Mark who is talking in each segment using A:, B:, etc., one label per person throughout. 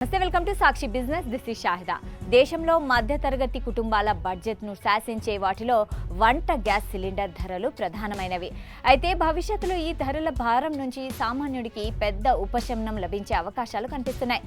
A: Welcome to Sakshi business. This is Shahida. దేశంలో మధ్యతరగతి కుటుంబాల బడ్జెట్ను శాసించే వాటిలో వంట గ్యాస్ సిలిండర్ ధరలు ప్రధానమైనవి. అయితే భవిష్యత్తులో ఈ ధరల భారం నుంచి సామాన్యుడికి పెద్ద ఉపశమనం లభించే అవకాశాలు కనిపిస్తున్నాయి.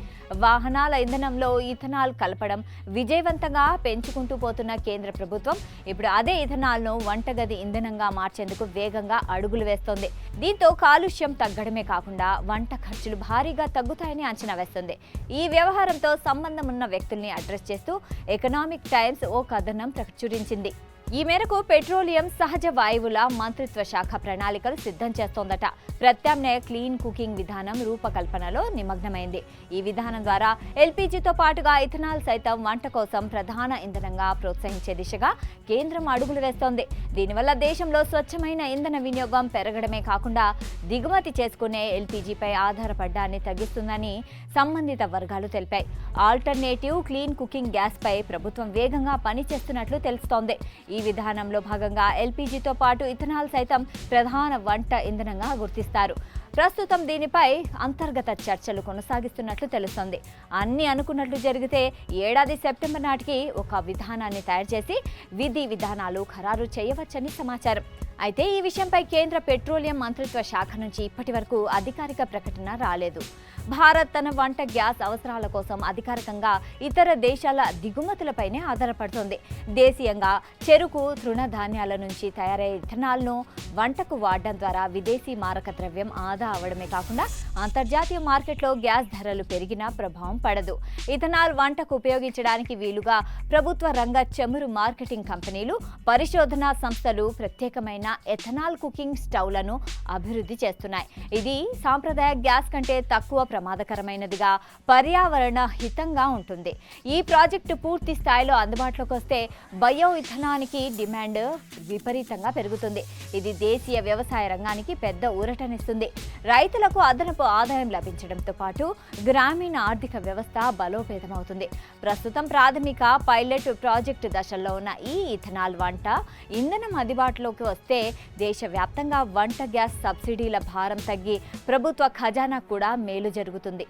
A: వాహనాల ఇంధనంలో ఇథనాల్ కలపడం విజయవంతంగా పెంచుకుంటూ పోతున్న కేంద్ర ప్రభుత్వం ఇప్పుడు అదే ఇథనాల్ను వంటగది ఇంధనంగా మార్చేందుకు వేగంగా అడుగులు వేస్తోంది. దీంతో కాలుష్యం తగ్గడమే కాకుండా వంట ఖర్చులు భారీగా తగ్గుతాయని అంచనా వేస్తుంది. ఈ వ్యవహారంతో సంబంధం ఉన్న వ్యక్తుల్ని అడ్రస్ చేస్తూ ఎకనామిక్ టైమ్స్ ఓ కథనం ప్రచురించింది. ఈ మేరకు పెట్రోలియం, సహజ వాయువుల మంత్రిత్వ శాఖ ప్రణాళికలు సిద్ధం చేస్తోందట. ప్రత్యామ్నాయ క్లీన్ కుకింగ్ విధానం రూపకల్పనలో నిమగ్నమైంది. ఈ విధానం ద్వారా ఎల్పీజీతో పాటుగా ఇథనాల్ సైతం వంట కోసం ప్రధాన ఇంధనంగా ప్రోత్సహించే దిశగా కేంద్రం అడుగులు వేస్తోంది. దీనివల్ల దేశంలో స్వచ్ఛమైన ఇంధన వినియోగం పెరగడమే కాకుండా దిగుమతి చేసుకునే ఎల్పీజీపై ఆధారపడ్డాన్ని తగ్గిస్తుందని సంబంధిత వర్గాలు తెలిపాయి. ఆల్టర్నేటివ్ క్లీన్ కుకింగ్ గ్యాస్ పై ప్రభుత్వం వేగంగా పనిచేస్తున్నట్లు తెలుస్తోంది. ఈ విధానంలో భాగంగా ఎల్పీజీతో పాటు ఇథనాల్ సైతం ప్రధాన వంట ఇంధనంగా గుర్తిస్తారు. ప్రస్తుతం దీనిపై అంతర్గత చర్చలు కొనసాగిస్తున్నట్లు తెలుస్తోంది. అన్ని అనుకున్నట్లు జరిగితే ఏడాది సెప్టెంబర్ నాటికి ఒక విధానాన్ని తయారు చేసి విధి విధానాలు ఖరారు చేయవచ్చని సమాచారం. అయితే ఈ విషయంపై కేంద్ర పెట్రోలియం మంత్రిత్వ శాఖ నుంచి ఇప్పటి వరకు అధికారిక ప్రకటన రాలేదు. భారత్ తన వంట గ్యాస్ అవసరాల కోసం అధికారికంగా ఇతర దేశాల దిగుమతులపైనే ఆధారపడుతోంది. దేశీయంగా చెరుకు, తృణధాన్యాల నుంచి తయారయ్యే ఇథనాల్ను వంటకు వాడడం ద్వారా విదేశీ మారక ద్రవ్యం ఆదా అవడమే కాకుండా అంతర్జాతీయ మార్కెట్లో గ్యాస్ ధరలు పెరిగినా ప్రభావం పడదు. ఇథనాల్ వంటకు ఉపయోగించడానికి వీలుగా ప్రభుత్వ రంగ చమురు మార్కెటింగ్ కంపెనీలు, పరిశోధనా సంస్థలు ప్రత్యేకమైన ఎథనాల్ కుకింగ్ స్టవ్లను అభివృద్ధి చేస్తున్నాయి. ఇది సాంప్రదాయ గ్యాస్ కంటే తక్కువ ప్రమాదకరమైనదిగా, పర్యావరణ హితంగా ఉంటుంది. ఈ ప్రాజెక్టు పూర్తి స్థాయిలో అందుబాటులోకి వస్తే బయో ఇథనాల్కి డిమాండ్ విపరీతంగా పెరుగుతుంది. ఇది దేశీయ వ్యవసాయ రంగానికి పెద్ద ఊరటనిస్తుంది. రైతులకు అదనపు ఆదాయం లభించడంతో పాటు గ్రామీణ ఆర్థిక వ్యవస్థ బలోపేతమవుతుంది. ప్రస్తుతం ప్రాథమిక పైలట్ ప్రాజెక్టు దశల్లో ఉన్న ఈ ఇథనాల్ వంట ఇంధనం అందుబాటులోకి వస్తే దేశవ్యాప్తంగా వంట గ్యాస్ సబ్సిడీల భారం తగ్గి ప్రభుత్వ ఖజానా కూడా మేలు జరుగుతుంది.